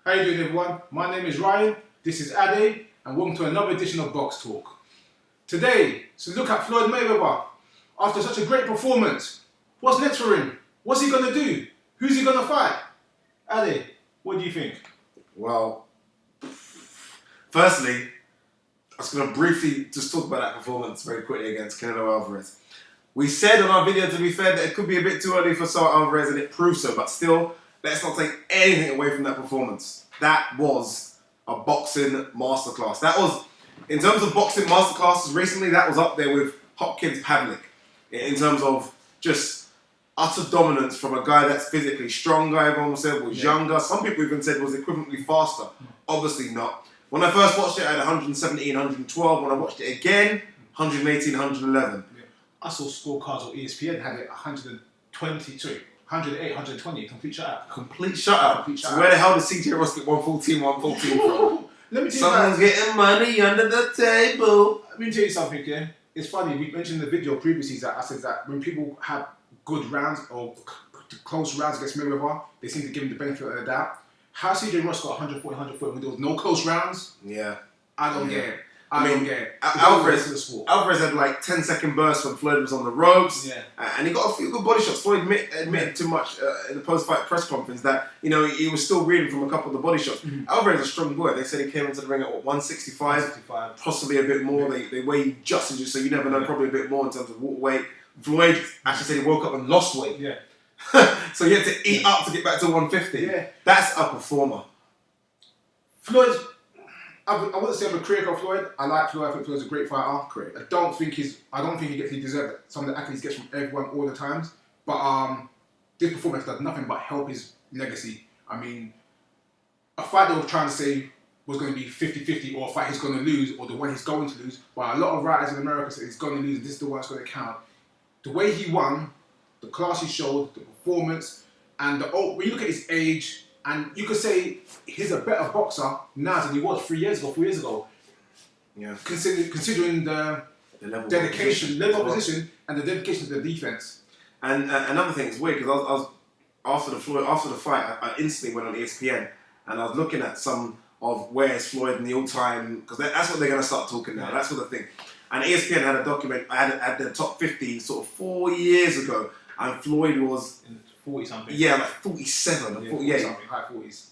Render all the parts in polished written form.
How you doing, everyone? My name is Ryan, this is Ade, and welcome to another edition of Box Talk. Today, so look at Floyd Mayweather. After such a great performance, what's next for him? What's he going to do? Who's he going to fight? Ade, what do you think? Well, firstly, I was going to briefly just talk about that performance very quickly against Canelo Alvarez. We said on our video, to be fair, that it could be a bit too early for Saul Alvarez, and it proved so, but still, let's not take anything away from that performance. That was a boxing masterclass. That was, in terms of boxing masterclasses recently, that was up there with Hopkins Pavlik in terms of just utter dominance from a guy that's physically stronger, everyone said was younger. Some people even said was equivalently faster. Obviously not. When I first watched it, I had 117, 112. When I watched it again, 118, 111. Yeah. I saw scorecards on ESPN had it 108, 120, complete shutout. Complete shutout. So where the hell did CJ Ross get 114, 114 from? Let me tell you Someone's getting money under the table. Let me tell you something, yeah? It's funny, we mentioned in the video previously that I said that when people have good rounds or close rounds against Mayweather, they seem to give him the benefit of the doubt. How CJ Ross got 140 when there was no close rounds? Yeah. I don't get it. I don't get it. Alvarez had like 10-second bursts when Floyd was on the ropes. Yeah. And he got a few good body shots. Floyd admitted too much in the post-fight press conference that, you know, he was still reeling from a couple of the body shots. Alvarez is a strong boy. They said he came into the ring at 165, possibly a bit more. Yeah. They weigh just as you, so you never know, probably a bit more in terms of weight. Floyd actually said he woke up and lost weight. Yeah. So he had to eat up to get back to 150. Yeah. That's a performer. Floyd, I wouldn't say I'm a critic of Floyd. I like Floyd. I think Floyd's a great fighter. Great. I don't think he deserves some of the accolades he gets from everyone all the times. But this performance does nothing but help his legacy. I mean, a fight they were trying to say was going to be 50-50, or a fight he's going to lose, or the one he's going to lose. But a lot of writers in America say he's going to lose, and this is the one that's going to count. The way he won, the class he showed, the performance, and when you look at his age, and you could say he's a better boxer now than he was 4 years ago. Yeah. Considering the level dedication, level of position, and the dedication to the defense. And another thing, it's weird because I was after the fight, I instantly went on ESPN and I was looking at some of where's Floyd in the all-time, because that's what they're going to start talking now. That's what the thing. And ESPN had a document. I had the top 50 sort of 4 years ago, and Floyd was in 40 something. Yeah, like 47 or 48. Something, high 40s.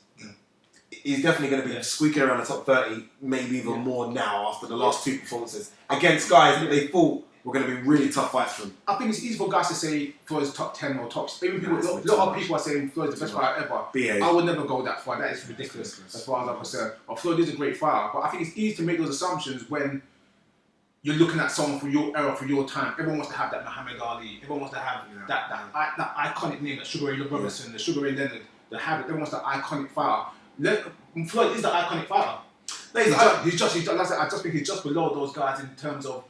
He's definitely going to be squeaking around the top 30, maybe even more now after the last two performances against guys that they thought were going to be really tough fights for him. I think it's easy for guys to say Floyd's top 10 or top. Even people, a lot of people are saying Floyd's the best fighter ever. I would never go that far. That is ridiculous as far as I'm concerned. Floyd is a great fighter, but I think it's easy to make those assumptions when you're looking at someone from your era, from your time. Everyone wants to have that Muhammad Ali. Everyone wants to have that iconic name, that Sugar Ray Robinson, the Sugar Ray Leonard, the habit. Everyone wants that iconic fighter. Floyd is the iconic fighter. No, I just think he's just below those guys in terms of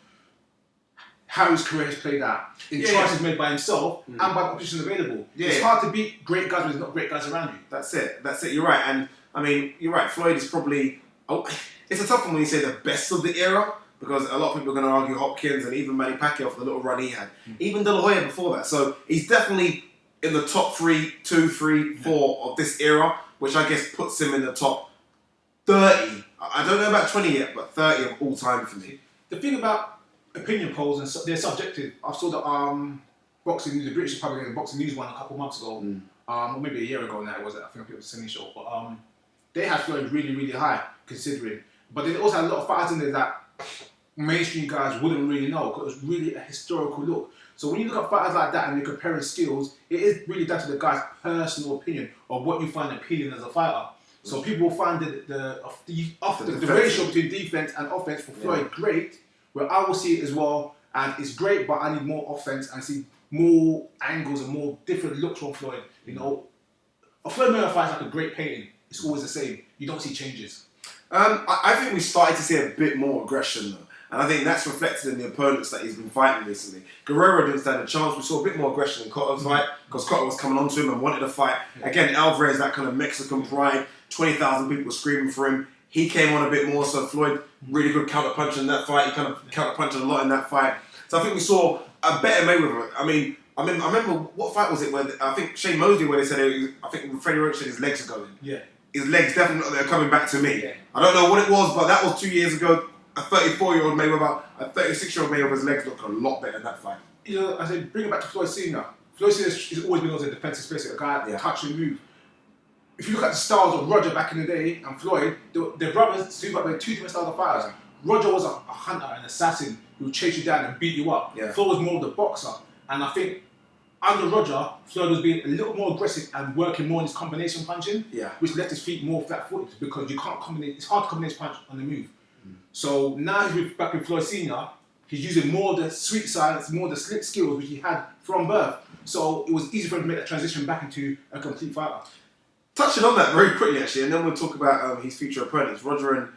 how his career has played out. In choices made by himself and by the opposition available. It's hard to beat great guys when there's not great guys around you. That's it. You're right. And I mean, you're right. Floyd is probably. It's a tough one when you say the best of the era, because a lot of people are going to argue Hopkins and even Manny Pacquiao for the little run he had. Even De La Hoya before that. So he's definitely in the top 3, 2, 3, 4 of this era, which I guess puts him in the top 30. I don't know about 20 yet, but 30 of all time for me. The thing about opinion polls, and they're subjective. I saw the boxing news, the British Republic and the boxing news one a couple months ago, or maybe a year ago now. It was, I think it was a semi show, but they had Floyd really, really high considering. But they also had a lot of fighters in there that mainstream guys wouldn't really know, because it was really a historical look. So when you look at fighters like that and you're comparing skills, it is really down to the guy's personal opinion of what you find appealing as a fighter. So people will find the ratio between defense and offense for Floyd great, where I will see it as well, and it's great, but I need more offense and see more angles and more different looks from Floyd. You know, a Floyd Mayweather fight is like a great painting. It's always the same. You don't see changes. I think we started to see a bit more aggression though. And I think that's reflected in the opponents that he's been fighting recently. Guerrero didn't stand a chance. We saw a bit more aggression in Cotter's fight, because Cotter was coming onto him and wanted to fight. Again, Alvarez, that kind of Mexican pride, 20,000 people screaming for him. He came on a bit more, so Floyd, really good counter-punch in that fight. He kind of counter-punched a lot in that fight. So I think we saw a better Mayweather. I remember, what fight was it where, I think Shane Mosley, where they said, I think Freddie Roach said his legs are going. Yeah. his legs definitely they're coming back to me. Yeah. I don't know what it was, but that was 2 years ago. A 34-year-old Mayweather, a 36-year-old Mayweather's legs look a lot better in that fight. You know, I said, bring it back to Floyd Senior. Floyd Senior has always been on the defensive space, a guy touch and move. If you look at the styles of Roger back in the day and Floyd, their brothers seem like they're two different styles of fighters. Roger was a hunter, an assassin who would chase you down and beat you up. Yeah. Floyd was more of the boxer, and I think under Roger, Floyd was being a little more aggressive and working more in his combination punching, which left his feet more flat-footed because you can't combine. It's hard to combine his punch on the move. So now he's back with Floyd Senior. He's using more of the sweet science, more of the slick skills which he had from birth. So it was easy for him to make that transition back into a complete fighter. Touching on that very quickly, actually, and then we'll talk about his future opponents, Roger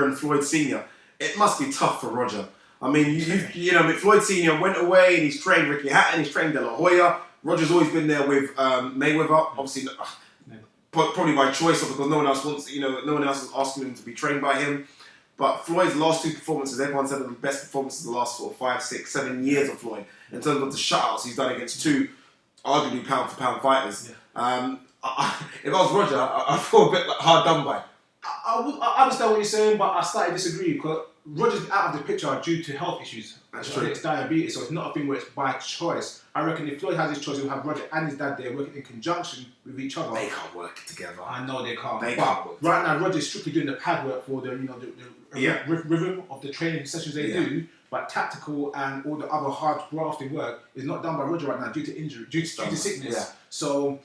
and Floyd Senior. It must be tough for Roger. I mean, you know, Floyd Senior went away and he's trained Ricky Hatton, he's trained De La Hoya. Roger's always been there with Mayweather, obviously probably by choice or because no one else wants, no one else is asking him to be trained by him. But Floyd's last two performances, everyone said are the best performances of the last sort of 5, 6, 7 years of Floyd in terms of the shutouts he's done against two arguably pound for pound fighters. Yeah. If I was Roger, I feel a bit like hard done by. I understand what you're saying, but I slightly disagree because Roger's out of the picture due to health issues. That's true. It's diabetes, so it's not a thing where it's by choice. I reckon if Floyd has his choice, he'll have Roger and his dad there working in conjunction with each other. They can't work together. I know they can't. They can't work right now, Roger's strictly doing the pad work for the rhythm of the training sessions they do. But tactical and all the other hard grafting work is not done by Roger right now due to injury, due to sickness. Yeah. So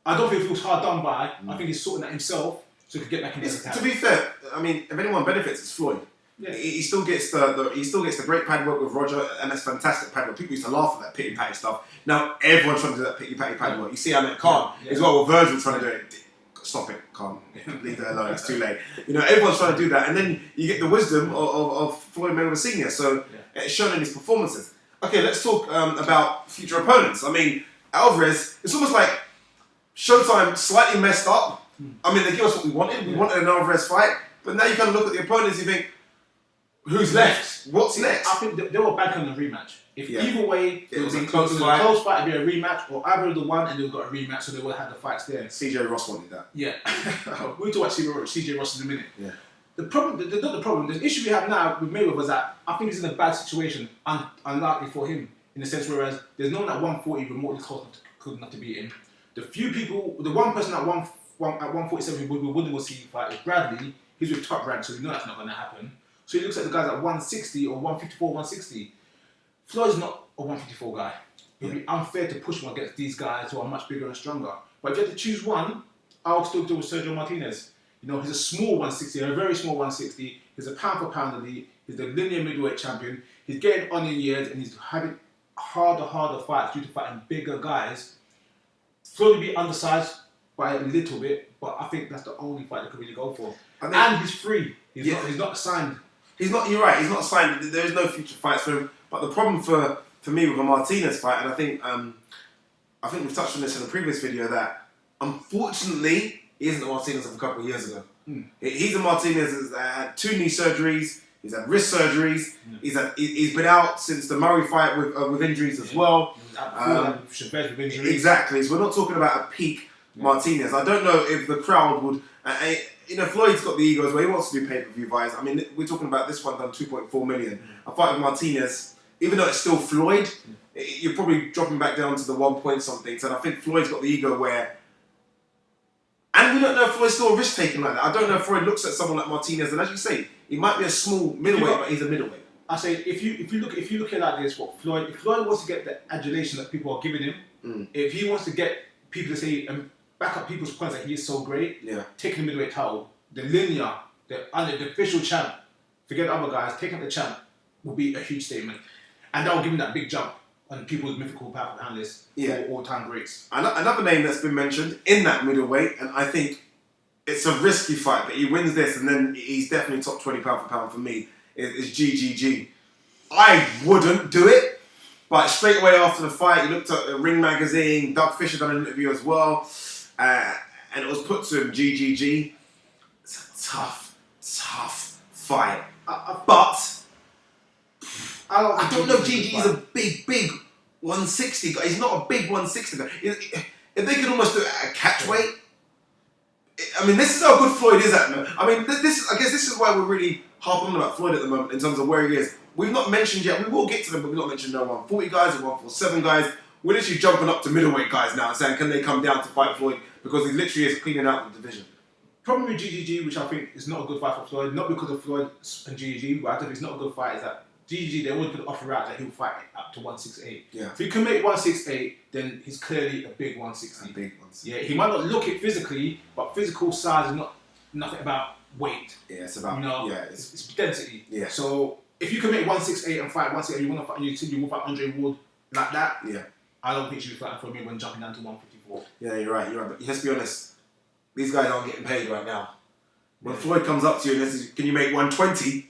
I don't think it feels hard done by. I think he's sorting that himself so he can get back in the attack. To be fair, I mean, if anyone benefits, it's Floyd. Yeah. He still gets the great pad work with Roger, and that's fantastic pad work. People used to laugh at that pity patty stuff. Now everyone's trying to do that pity patty pad work. You see, Ahmed Khan as well with Virgil trying to do it. Stop it, Khan. Leave that alone. It's too late. Everyone's trying to do that, and then you get the wisdom of Floyd Mayweather Senior. So it's shown in his performances. Okay, let's talk about future opponents. I mean, Alvarez. It's almost like Showtime slightly messed up. I mean, they give us what we wanted. We wanted an Alvarez fight, but now you kind of look at the opponents. You think, who's left? What's next? I think they were banking on a rematch. If either way, it was a close fight, it'd be a rematch, or either of the one and they've got a rematch, so they would have had the fights there. CJ Ross wanted that. Yeah. We'll talk about CJ Ross in a minute. Yeah. The problem, not the problem, the issue we have now with Mayweather was that I think he's in a bad situation, unlikely for him, in the sense whereas there's no one at 140 remotely close enough to beat him. The few people, the one person at 147 who wouldn't will see him fight is Bradley. He's with Top Rank, so we know that's not going to happen. So he looks at the guys at 160 or 154, 160. Floyd's not a 154 guy. It would be unfair to push him against these guys who are much bigger and stronger. But if you had to choose one, I'll still do with Sergio Martinez. He's a small 160, a very small 160. He's a pound for pound elite. He's the linear middleweight champion. He's getting on in years and he's having harder fights due to fighting bigger guys. Floyd will be undersized by a little bit, but I think that's the only fight they could really go for. And he's free. He's not signed. He's not. You're right. He's not signed. There is no future fights for him. But the problem for me with a Martinez fight, and I think we've touched on this in a previous video, that unfortunately he isn't the Martinez of a couple of years ago. He's a Martinez who's had 2 knee surgeries. He's had wrist surgeries. He's been out since the Murray fight with injuries as well. Chavez with injuries. Exactly. So we're not talking about a peak Martinez. I don't know if the crowd would. Floyd's got the ego as well. He wants to do pay-per-view buys. I mean, we're talking about this one done 2.4 million. A fight with Martinez, even though it's still Floyd, you're probably dropping back down to the 1 point something. So I think Floyd's got the ego where, and we don't know if Floyd's still a risk taking like that. I don't know if Floyd looks at someone like Martinez, and as you say, he might be a small middleweight, but he's a middleweight. I say if you look at it like this, if Floyd wants to get the adulation that people are giving him, if he wants to get people to say and back up people's points that he is so great, taking the middleweight title, the linear, the official champ, forget the other guys, taking up the champ will be a huge statement. And that will give him that big jump on people's mythical power analysts for all-time greats. Another name that's been mentioned in that middleweight, and I think it's a risky fight, but he wins this and then he's definitely top 20 pound for pound for me, is GGG. I wouldn't do it, but straight away after the fight, he looked at the Ring magazine, Doug Fisher done an interview as well, and it was put to him, GGG. It's a tough fight. But I don't know if GG is a big 160 guy. He's not a big 160 guy. If they could almost do it at a catch weight, I mean, this is how good Floyd is at, man. I mean, I guess this is why we're really harping on about Floyd at the moment in terms of where he is. We've not mentioned yet, we will get to them, but we've not mentioned no 140 guys or 147 guys. We're literally jumping up to middleweight guys now and saying, can they come down to fight Floyd? Because he literally is cleaning out the division. Problem with GGG, which I think is not a good fight for Floyd, not because of Floyd and GGG, but I think it's not a good fight, is that GGG, they always put the offer out that he'll fight up to 168. Yeah. If he can make 168, then he's clearly a big 160. A big 160. Yeah, he might not look it physically, but physical size is not nothing about weight. Yeah, it's about, it's density. Yeah. So if you can make 168 and fight 168, you want to fight, you will fight Andre Ward like that. Yeah. I don't think you should be fighting for me when jumping down to 154. Yeah, you're right. But let's be honest, these guys aren't getting paid right now. When Floyd comes up to you and says, can you make 120?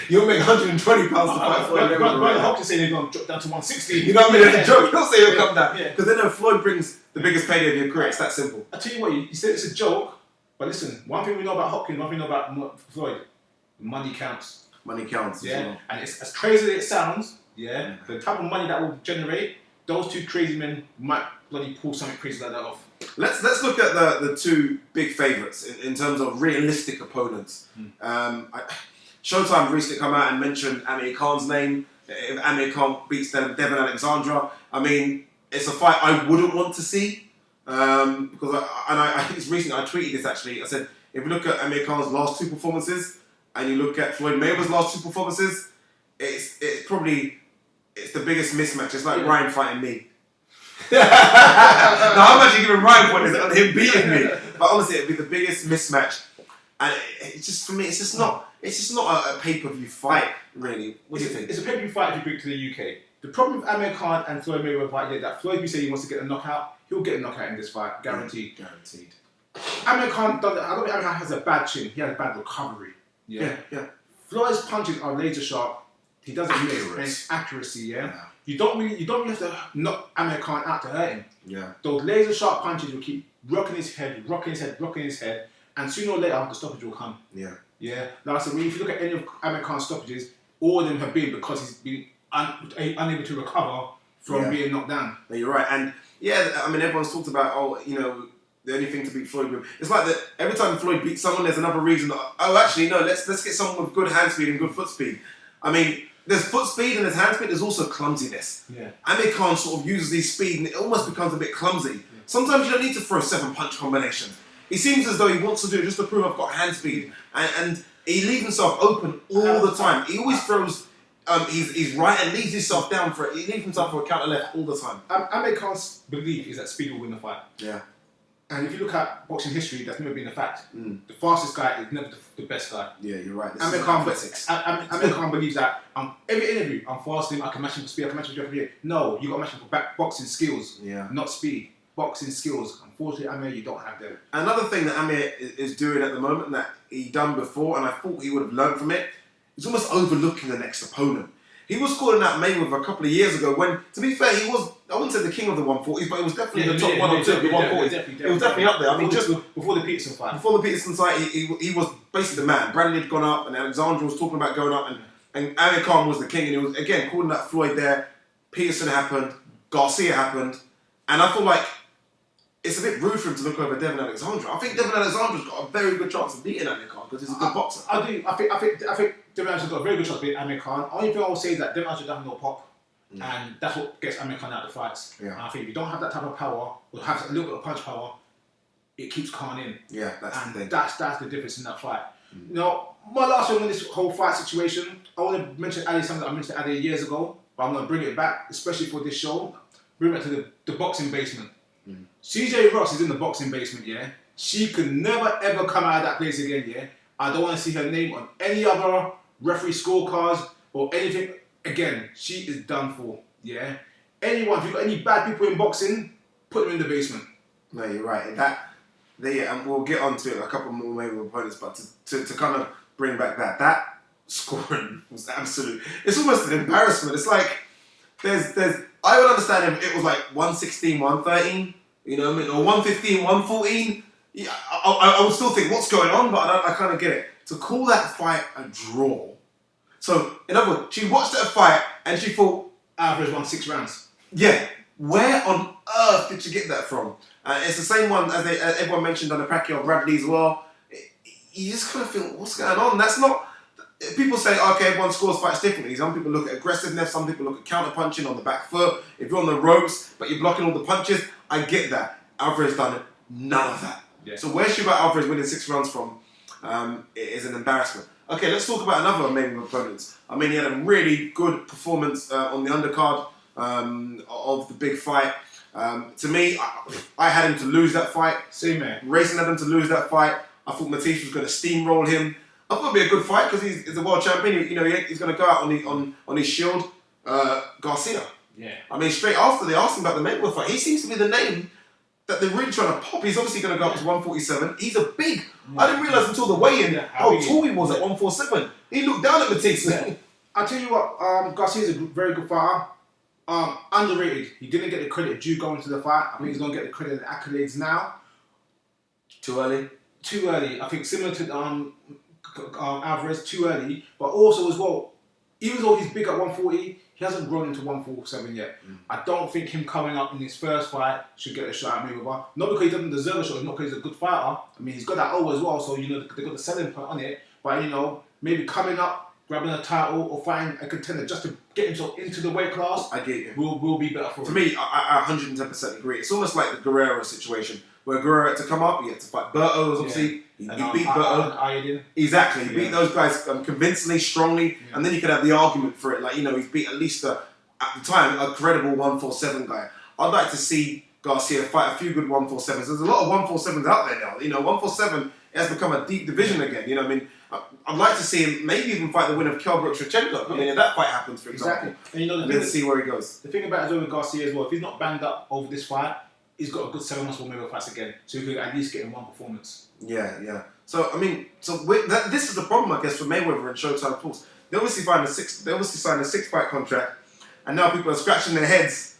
You'll make 120 pounds to fight Floyd. Brian Hope to say they're going to drop down to 160. You know what I mean? It's a joke. He'll say he'll come down. Because then Floyd brings the biggest payday of your career. It's that simple. I tell you what, you said it's a joke, but listen, one thing we know about Hopkins, one thing we know about Floyd, money counts. Money counts. Yeah, well. And it's as crazy as it sounds, the type of money that will generate, those two crazy men might bloody pull something crazy like that off. Let's look at the two big favourites in terms of realistic opponents. Showtime recently come out and mentioned Amir Khan's name. If Amir Khan beats Devin Alexandra, I mean, it's a fight I wouldn't want to see. Because I think it's recently, I tweeted this actually. I said, if you look at Amir Khan's last two performances and you look at Floyd Mayweather's last two performances, it's the biggest mismatch. It's like Ryan fighting me. No, I'm actually giving Ryan points on him beating me. But honestly, it'd be the biggest mismatch. And it's just, for me, it's just not a pay-per-view fight, really. What do you think? It's a pay-per-view fight if you bring it to the UK. The problem with Amir Khan and Floyd Mayweather fight is that Floyd, you say he wants to get a knockout, he'll get a knockout in this fight, guaranteed. Guaranteed. Amir Khan does it. I don't think Amir Khan has a bad chin. He has a bad recovery. Yeah. Floyd's punches are laser sharp. He doesn't miss accuracy. Yeah. You don't really have to knock Amir Khan out to hurt him. Yeah. Those laser sharp punches will keep rocking his head, and sooner or later the stoppage will come. Yeah. Yeah. Now, so if you look at any of Amir Khan's stoppages, all of them have been because he's been unable to recover from being knocked down. No, you're right, and I mean, everyone's talked about the only thing to beat Floyd with. It's like that every time Floyd beats someone, there's another reason. Actually, no, let's get someone with good hand speed and good foot speed. I mean, there's foot speed and there's hand speed. There's also clumsiness. Yeah. Amir Khan sort of uses his speed and it almost becomes a bit clumsy. Yeah. Sometimes you don't need to throw 7 punch combinations. He seems as though he wants to do it just to prove I've got hand speed, and he leaves himself open all the time. He always throws. He's right and leaves himself down for it. He leaves himself for a counter left all the time. Amir Khan's belief is that speed will win the fight. Yeah. And if you look at boxing history, that's never been a fact. The fastest guy is never the best guy. Yeah, you're right. Amir Khan believes that every interview, I'm faster, I can match him for speed, I can match him for speed. No, you got to match him for boxing skills, not speed. Boxing skills. Unfortunately, Amir, you don't have them. Another thing that Amir is doing at the moment that he done before, and I thought he would have learned from it, is almost overlooking the next opponent. He was calling out Mayweather a couple of years ago when, to be fair, he was, I wouldn't say the king of the 140s, but he was definitely the top 1 or 2 of the 140s. He was definitely up there. I mean, just before the Peterson fight. Before the Peterson fight, he was basically the man. Bradley had gone up, and Alexandra was talking about going up, and Amir Khan was the king, and he was, again, calling out Floyd there. Peterson happened, Garcia happened, and I feel like it's a bit rude for him to look over Devin Alexandra. I think Devin Alexandra's got a very good chance of beating Amir Khan because he's a good boxer. I do. I think Devin Alexandra's got a very good chance of beating Amir Khan. Only thing I will say is that Devin Alexandra doesn't know pop, and that's what gets Amir Khan out of the fights. Yeah. And I think if you don't have that type of power, or have a little bit of punch power, it keeps Khan in. Yeah, that's the thing. That's the difference in that fight. Now, my last one on this whole fight situation, I want to mention Ali, something that I mentioned Ali years ago, but I'm going to bring it back, especially for this show. Bring it to the boxing basement. CJ Ross is in the boxing basement, yeah? She could never ever come out of that place again, yeah? I don't want to see her name on any other referee scorecards or anything again. She is done for, yeah? Anyone, if you've got any bad people in boxing, put them in the basement. No, you're right. And we'll get on to a couple more maybe opponents, but to kind of bring back that scoring was absolute. It's almost an embarrassment. It's like I would understand if it was like 116, 113, you know what I mean, or 115, 114. Yeah, I would still think what's going on, but I kind of get it. To call that fight a draw. So in other words, she watched that fight and she thought average won 6 rounds. Yeah, where on earth did you get that from? It's the same one as everyone mentioned on the Pacquiao Bradley as well. You just kind of feel, what's going on? That's not. People say, okay, everyone scores fights differently. Some people look at aggressiveness, some people look at counter punching on the back foot. If you're on the ropes, but you're blocking all the punches, I get that. Alvarez done it. None of that. Yeah. So where Shubat Alvarez winning 6 rounds from is an embarrassment. Okay, let's talk about another Mayweather opponent. I mean, he had a really good performance on the undercard of the big fight. To me, I had him to lose that fight. Same, man. Racing had him to lose that fight. I thought Matisse was going to steamroll him. I thought it'd be a good fight because he's a world champion. You know, he's going to go out on his shield. Garcia. Yeah. I mean, straight after they asked him about the Mayweather fight, he seems to be the name that they're really trying to pop. He's obviously going to go up to 147. He's a big. I didn't realise until the weigh-in how tall he was at 147. He looked down at Matisse. Yeah. I'll tell you what, Garcia's a very good fighter. Underrated. He didn't get the credit due going to the fight. I think he's going to get the credit and the accolades now. Too early? Too early. I think similar to Alvarez, too early. But also as well, even though he's big at 140, he hasn't grown into 147 yet. I don't think him coming up in his first fight should get a shot at Mayweather. Not because he doesn't deserve a shot, not because he's a good fighter. I mean, he's got that O as well, so you know they've got the selling point on it. But you know, maybe coming up, grabbing a title or fighting a contender just to get himself into the weight class, I get you. Will be better for him. For me, I 110% agree. It's almost like the Guerrero situation, where Guerrero had to come up, he had to fight Berto, was obviously, he beat Berto. Exactly, he beat those guys convincingly, strongly, and then you could have the argument for it, like, you know, he's beat at least, at the time, a credible 147 guy. I'd like to see Garcia fight a few good 147s. There's a lot of 147s out there now. You know, 147 has become a deep division again. You know what I mean? I'd like to see him maybe even fight the winner of Kell Brooks-Shevchenko. I mean, if that fight happens, for example. Exactly. And you know, and then see where he goes. The thing about Zoe Garcia as well, if he's not banged up over this fight, he's got a good 7 months for Mayweather fights again. So he could at least get in one performance. Yeah. So, I mean, this is the problem, I guess, for Mayweather and Showtime Sports. They obviously signed a 6-fight contract, and now people are scratching their heads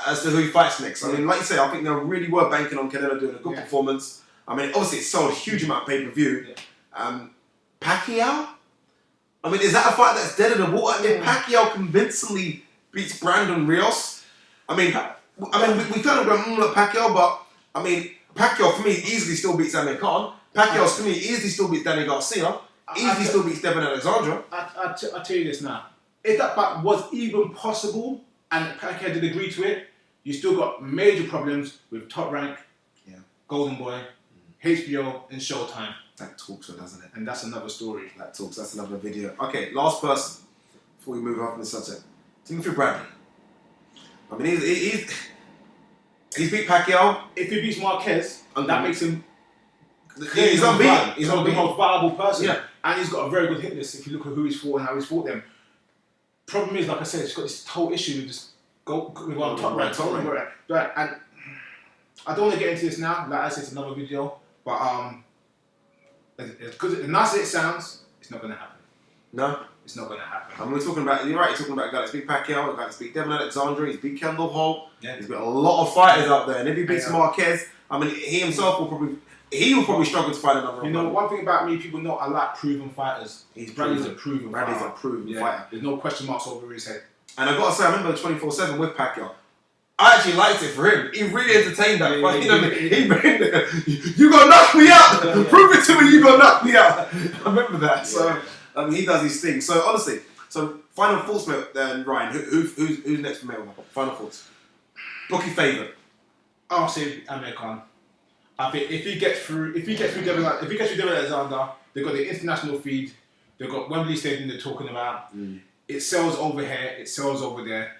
as to who he fights next. I mean, like you say, I think they really were banking on Canelo doing a good performance. I mean, obviously it sold a huge amount of pay-per-view. Pacquiao? I mean, is that a fight that's dead in the water? If Pacquiao convincingly beats Brandon Rios, I mean, we kind of go at Pacquiao, but I mean, Pacquiao for me easily still beats Amir Khan. Pacquiao to me easily still beats Danny Garcia. Easily still beats Devin Alexandra. I'll tell you this now. If that fight was even possible and Pacquiao did agree to it, you still got major problems with Top Rank, Golden Boy, HBO, and Showtime. That talks, doesn't it? And that's another story. That talks. That's another video. Okay, last person before we move on from the subject. Timothy Bradley. I mean, he's beat Pacquiao. If he beats Marquez, that makes him. He's unbeaten. He's the most viable person. Yeah. And he's got a very good hit list if you look at who he's fought and how he's fought them. Problem is, like I said, he's got this whole issue with just Top Rank. Right. And I don't want to get into this now. Like I said, it's another video. But as nice as it sounds, it's not going to happen. No? It's not going to happen. I mean, we're talking about, you're right, you're talking about a guy that's beat Pacquiao, a guy that's beat Devin Alexandra, he's beat Kendall Holt. Yeah. He's got a lot of fighters out there. And if he beats Marquez, I mean, he himself will probably struggle to find another. You know, one thing about me, people know I like proven fighters. Bradley's a proven fighter. There's no question marks over his head. And I got to say, I remember the 24/7 with Pacquiao. I actually liked it for him. He really entertained that fight. You know what I mean? He been there. You gonna knock me out? Prove it to me. You gonna knock me out? I remember that. So he does his thing. So honestly, final thoughts, then Ryan. Who's next for Mayweather? Final thoughts. Bookie favourite. I'll say Amir Khan. I think if he gets through Devin Alexander, they've got the international feed. They've got Wembley Stadium they're talking about. It sells over here. It sells over there.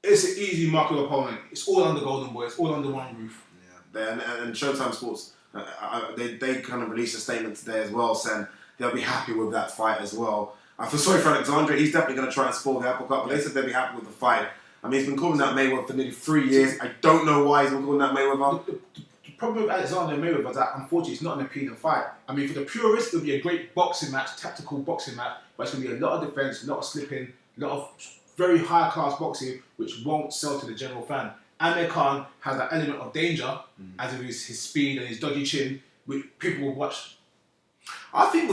It's an easy market opponent. It's all under Golden Boy. It's all under one roof. Yeah, and Showtime Sports, they kind of released a statement today as well, saying they'll be happy with that fight as well. I feel sorry for Alexandra. He's definitely going to try and spoil the apple cart, but they said they'll be happy with the fight. I mean, he's been calling that Mayweather for nearly 3 years. I don't know why he's been calling that Mayweather. The problem with Alexander and Mayweather is that, unfortunately, it's not an appealing fight. I mean, for the purists, it'll be a great boxing match, tactical boxing match, but it's going to be a lot of defense, a lot of slipping, a lot of very high-class boxing, which won't sell to the general fan. Amir Khan has that element of danger, as of his speed and his dodgy chin, which people will watch. I think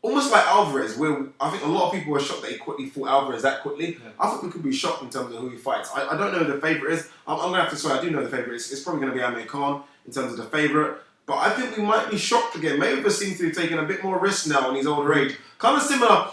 almost like Alvarez, where I think a lot of people were shocked that he quickly fought Alvarez that quickly. Yeah. I think we could be shocked in terms of who he fights. I don't know who the favourite is. I'm going to have to swear, I do know the favourite is. It's probably going to be Amir Khan in terms of the favourite. But I think we might be shocked again. Mayweather seems to be taking a bit more risk now in his older age. Kind of similar,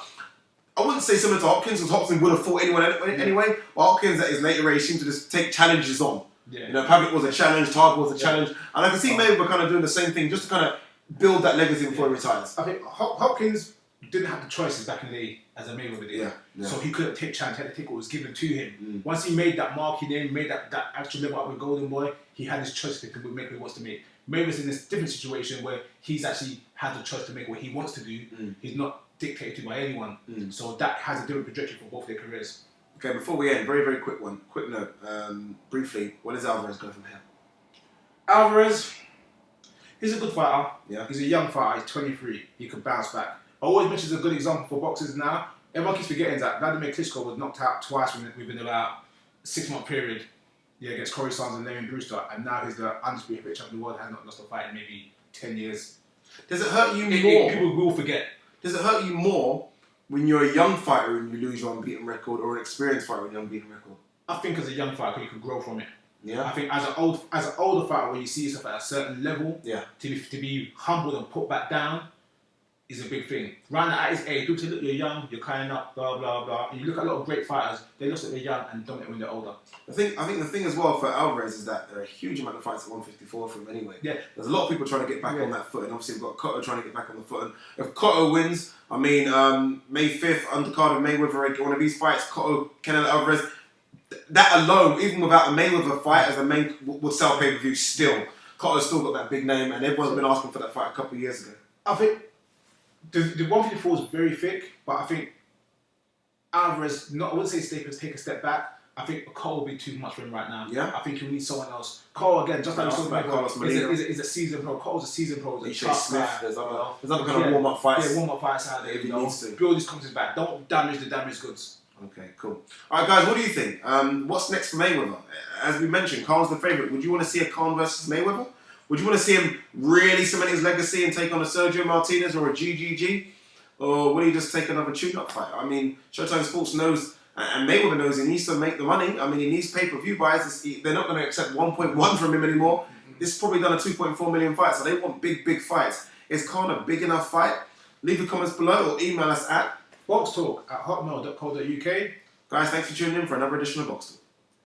I wouldn't say similar to Hopkins, because Hopkins would have fought anyone anyway. But Hopkins at his later age seemed to just take challenges on. Yeah. You know, Pavlik was a challenge, Tarver was a challenge. And I can see Mayweather kind of doing the same thing just to kind of build that legacy before he retires. I think Hopkins didn't have the choices back in the day as a Mayweather did. Yeah. So he couldn't take challenge, he had to take what was given to him. Once he made that mark, he made that actual level up with Golden Boy, he had his choice to make what he wants to make. Mayweather's in this different situation where he's actually had the choice to make what he wants to do. He's not dictated to by anyone. So that has a different trajectory for both their careers. Okay, before we end, very, very quick note. Briefly, where does Alvarez go from here? Alvarez, he's a good fighter. Yeah. He's a young fighter, he's 23. He could bounce back. I always mention a good example for boxers now. Everyone keeps forgetting that Vladimir Klitschko was knocked out twice within about a 6-month period. Yeah, against Corey Sanders and Lennon Brewster, and now he's the undisputed heavyweight champion of the world. Has not lost a fight in maybe 10 years. Does it hurt you more? People will forget. Does it hurt you more when you're a young fighter and you lose your unbeaten record, or an experienced fighter with your unbeaten record? I think as a young fighter, you can grow from it. Yeah. I think as an older fighter, when you see yourself at a certain level, to be humbled and put back down is a big thing. Right at his age, people say, look, you're young, you're kind up, blah, blah, blah. And you look at a lot of great fighters, they look like they're young and dominate when they're older. I think the thing as well for Alvarez is that there are a huge amount of fights at 154 for him anyway. Yeah. There's a lot of people trying to get back on that foot, and obviously we've got Cotto trying to get back on the foot. And if Cotto wins, I mean, May 5th, undercard of Mayweather, one of these fights, Cotto, Canelo Alvarez, that alone, even without a Mayweather fight as the main, would sell pay-per-view still. Cotto's still got that big name, and everyone's been asking for that fight a couple of years ago. I think the 154 is very thick, but I think Alvarez, I wouldn't say take a step back. I think Cole will be too much for him right now. Yeah. I think he'll need someone else. Cole, again, just like we talked about, is a seasoned pro. Cole's a seasoned pro. He's a tough guy. There's other kind of warm-up fights. Yeah, warm-up fights out there. If he needs to. Build his confidence back. Don't damage the damaged goods. Okay, cool. All right, guys, what do you think? What's next for Mayweather? As we mentioned, Khan's the favourite. Would you want to see a Khan versus Mayweather? Would you want to see him really cement his legacy and take on a Sergio Martinez or a GGG? Or will he just take another tune-up fight? I mean, Showtime Sports knows, and Mayweather knows, he needs to make the money. I mean, he needs pay-per-view buys. They're not going to accept 1.1 from him anymore. This is probably done a 2.4 million fight, so they want big, big fights. Is Khan a big enough fight? Leave the comments below or email us at BoxTalk@hotmail.co.uk. Guys, thanks for tuning in for another edition of BoxTalk.